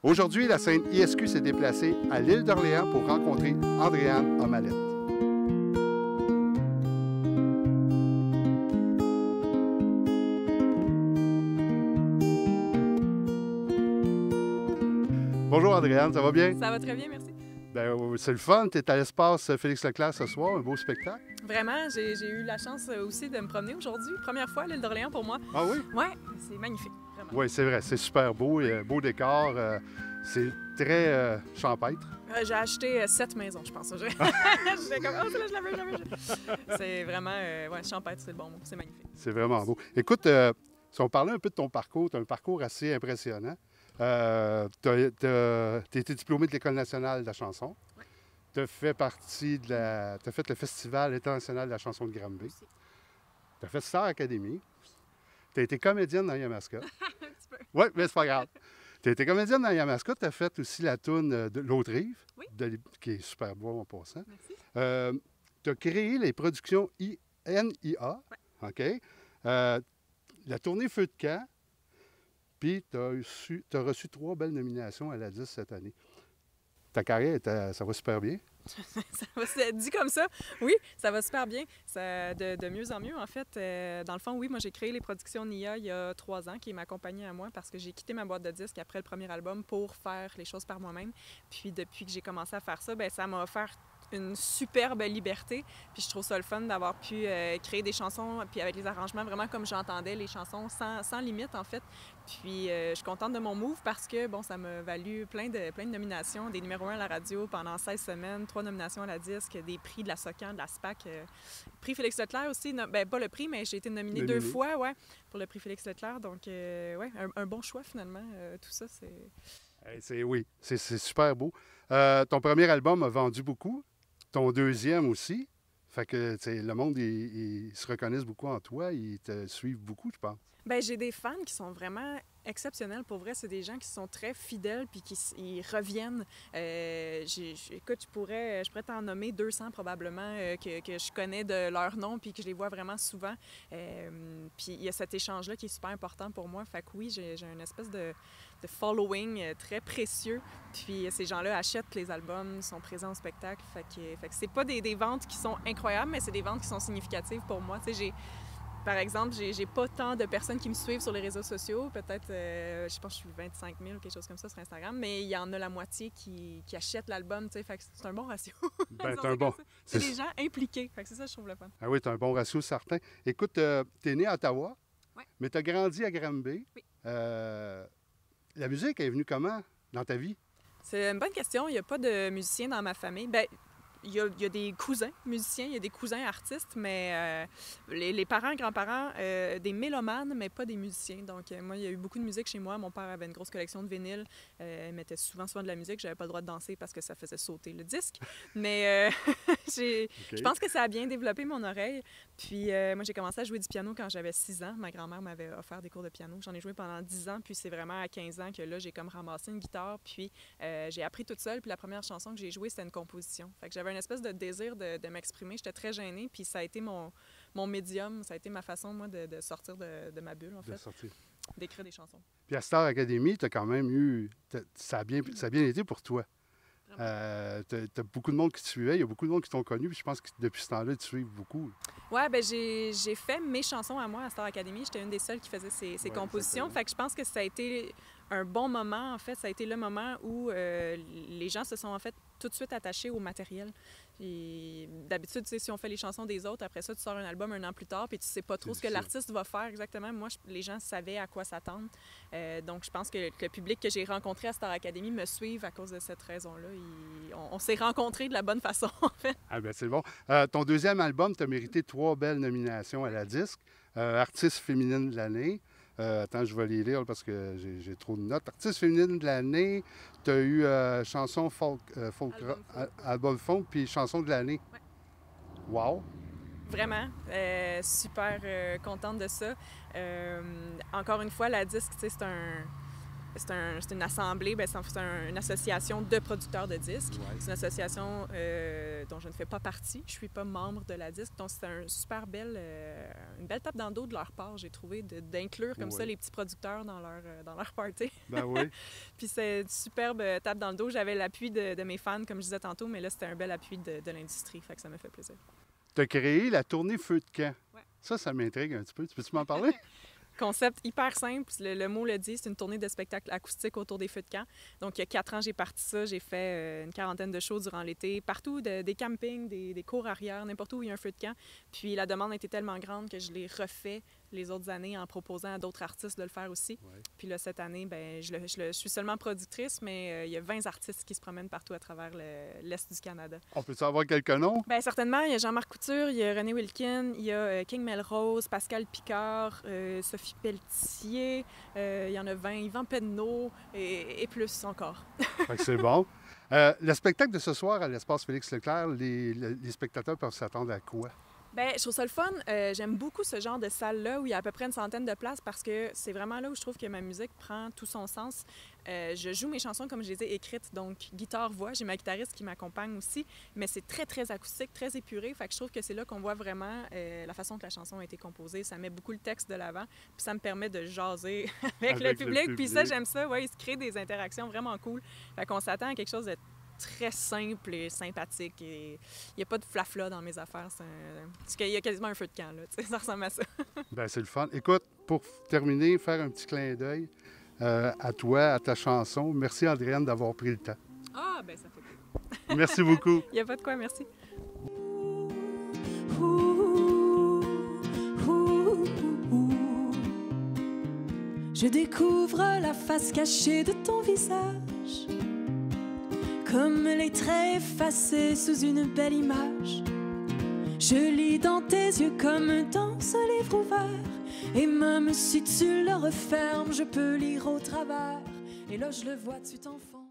Aujourd'hui, la scène ISQ s'est déplacée à l'île d'Orléans pour rencontrer Andréane Omalette. Bonjour Andréane, ça va bien? Ça va très bien, merci. Ben, c'est le fun, tu es à l'espace Félix Leclerc ce soir, un beau spectacle. Vraiment, j'ai eu la chance aussi de me promener aujourd'hui. Première fois à l'île d'Orléans pour moi. Ah oui? Oui, c'est magnifique, vraiment. Oui, c'est vrai, c'est super beau, beau décor, c'est très champêtre. J'ai acheté 7 maisons, je pense. J'étais comme, oh, celle-là, je la veux, je la veux. C'est vraiment, ouais, champêtre, c'est le bon mot, c'est magnifique. C'est vraiment beau. Écoute, si on parlait un peu de ton parcours, tu as un parcours assez impressionnant. Tu as été diplômé de l'École nationale de la chanson. Ouais. Tu as fait partie de la... Tu as fait le Festival international de la chanson de Granby. Tu as fait Star Academy. Tu as été comédienne dans Yamaska. Un petit peu. Oui, mais c'est pas grave. Tu as été comédienne dans Yamaska. Tu as fait aussi la toune de L'Autre Rive, Oui. qui est super beau en passant. Merci. Tu as créé les productions NIA. Ouais. OK? La tournée Feu de camp. Puis, tu as reçu 3 belles nominations à la 10 cette année. Ta carrière, ça va super bien? Ça va dit comme ça. Oui, ça va super bien. Ça, de mieux en mieux, en fait. Dans le fond, oui, moi, j'ai créé les productions NIA il y a 3 ans, qui m'a accompagnée à moi parce que j'ai quitté ma boîte de disques après le premier album pour faire les choses par moi-même. Puis, depuis que j'ai commencé à faire ça, bien, ça m'a offert une superbe liberté. Puis je trouve ça le fun d'avoir pu créer des chansons, puis avec les arrangements vraiment comme j'entendais les chansons, sans limite en fait. Puis je suis contente de mon move parce que bon, ça m'a valu plein de nominations, des numéros 1 à la radio pendant 16 semaines, 3 nominations à la disque, des prix de la SOCAN, de la SPAC, prix Félix Leclerc aussi, ben pas le prix, mais j'ai été nominée 2 fois, ouais, pour le prix Félix Leclerc. Donc ouais, un bon choix finalement, tout ça, c'est... Oui, c'est super beau. Ton premier album a vendu beaucoup. Ton deuxième aussi. Fait que le monde, ils se reconnaissent beaucoup en toi. Ils te suivent beaucoup, je pense. Bien, j'ai des fans qui sont vraiment exceptionnels. Pour vrai, c'est des gens qui sont très fidèles puis ils reviennent. Écoute, je pourrais t'en nommer 200 probablement que je connais de leur nom puis que je les vois vraiment souvent. Puis il y a cet échange-là qui est super important pour moi. Fait que oui, j'ai une espèce de following très précieux. Puis ces gens-là achètent les albums, sont présents au spectacle. Fait que c'est pas des ventes qui sont incroyables, mais c'est des ventes qui sont significatives pour moi. Tu sais, par exemple, j'ai pas tant de personnes qui me suivent sur les réseaux sociaux. Peut-être, je pense que je suis 25 000 ou quelque chose comme ça sur Instagram, mais il y en a la moitié qui achètent l'album, tu sais, fait que c'est un bon ratio. Ben, c'est des gens impliqués, fait que c'est ça que je trouve le fun. Ah oui, tu as un bon ratio certain. Écoute, tu es né à Ottawa, ouais. Mais tu as grandi à Granby. Oui. La musique est venue comment dans ta vie? C'est une bonne question. Il n'y a pas de musicien dans ma famille. Bien, il y a des cousins musiciens, il y a des cousins artistes, mais les parents, grands-parents, des mélomanes, mais pas des musiciens. Donc, moi, il y a eu beaucoup de musique chez moi. Mon père avait une grosse collection de vinyles. Il mettait souvent de la musique. J'avais pas le droit de danser parce que ça faisait sauter le disque. Mais je pense que ça a bien développé mon oreille. Puis, moi, j'ai commencé à jouer du piano quand j'avais 6 ans. Ma grand-mère m'avait offert des cours de piano. J'en ai joué pendant 10 ans. Puis, c'est vraiment à 15 ans que là, j'ai comme ramassé une guitare. Puis, j'ai appris toute seule. Puis, la première chanson que j'ai jouée, c'était une composition. Fait que j'avais une espèce de désir de m'exprimer. J'étais très gênée, puis ça a été mon médium, ça a été ma façon, moi, de sortir de ma bulle, en fait, d'écrire des chansons. Puis à Star Academy, tu as quand même eu... Ça a bien été pour toi. Tu as beaucoup de monde qui te suivait, il y a beaucoup de monde qui t'ont connu, puis je pense que depuis ce temps-là, tu suives beaucoup. Oui, bien, j'ai fait mes chansons à moi à Star Academy. J'étais une des seules qui faisait ces compositions. Exactement. Fait que je pense que ça a été un bon moment, en fait. Ça a été le moment où les gens se sont, en fait, tout de suite attachés au matériel. D'habitude, tu sais, si on fait les chansons des autres, après ça, tu sors un album 1 an plus tard, puis tu sais pas trop ce que l'artiste va faire exactement. Moi, les gens savaient à quoi s'attendre. Donc, je pense que le public que j'ai rencontré à Star Academy me suivent à cause de cette raison-là. On s'est rencontrés de la bonne façon, en fait. Ah ben c'est bon. Ton deuxième album, tu as mérité 3 belles nominations à la disque. Artiste féminine de l'année. Attends, je vais les lire parce que j'ai trop de notes. Artiste féminine de l'année, tu as eu chanson folk, album folk, puis chanson de l'année. Ouais. Wow! Vraiment, super contente de ça. Encore une fois, la disque, tu sais, c'est une assemblée, c'est une association de producteurs de disques. Ouais. C'est une association dont je ne fais pas partie. Je ne suis pas membre de la disque. Donc, c'est une belle tape dans le dos de leur part, j'ai trouvé, d'inclure comme ça les petits producteurs dans leur party. Ben oui. Puis c'est une superbe tape dans le dos. J'avais l'appui de mes fans, comme je disais tantôt, mais là, c'était un bel appui de l'industrie. Fait que ça m'a fait plaisir. Tu as créé la tournée Feu de camp. Ouais. Ça m'intrigue un petit peu. Tu peux-tu m'en parler? Concept hyper simple, le mot le dit, c'est une tournée de spectacles acoustiques autour des feux de camp. Donc, il y a 4 ans, j'ai parti ça. J'ai fait une quarantaine de shows durant l'été, partout, des campings, des cours arrière, n'importe où il y a un feu de camp. Puis la demande a été tellement grande que je l'ai refait les autres années en proposant à d'autres artistes de le faire aussi. Ouais. Puis là, cette année, ben, je suis seulement productrice, mais il y a 20 artistes qui se promènent partout à travers l'Est du Canada. On peut savoir quelques noms? Bien, certainement. Il y a Jean-Marc Couture, il y a René Wilkin, il y a King Melrose, Pascal Picard, Sophie Pelletier, il y en a 20, Yvan Penneau et plus encore. C'est bon. Le spectacle de ce soir à l'espace Félix-Leclerc, les spectateurs peuvent s'attendre à quoi? Bien, je trouve ça le fun. J'aime beaucoup ce genre de salle-là où il y a à peu près une centaine de places parce que c'est vraiment là où je trouve que ma musique prend tout son sens. Je joue mes chansons comme je les ai écrites, donc guitare-voix. J'ai ma guitariste qui m'accompagne aussi, mais c'est très, très acoustique, très épuré. Fait que je trouve que c'est là qu'on voit vraiment la façon que la chanson a été composée. Ça met beaucoup le texte de l'avant, puis ça me permet de jaser avec le public. Puis ça, j'aime ça. Ouais, il se crée des interactions vraiment cool. Fait qu'on s'attend à quelque chose de très simple et sympathique. Et il n'y a pas de flafla dans mes affaires. Parce qu'il y a quasiment un feu de camp, là. Ça ressemble à ça. Bien, c'est le fun. Écoute, pour terminer, faire un petit clin d'œil à toi, à ta chanson. Merci, Andréane, d'avoir pris le temps. Ah, ben ça fait plaisir. Merci beaucoup. Il n'y a pas de quoi, merci. Je découvre la face cachée de ton visage, comme les traits effacés sous une belle image. Je lis dans tes yeux comme dans ce livre ouvert, et même si tu le refermes, je peux lire au travers. Et là je le vois, tu t'enfonces.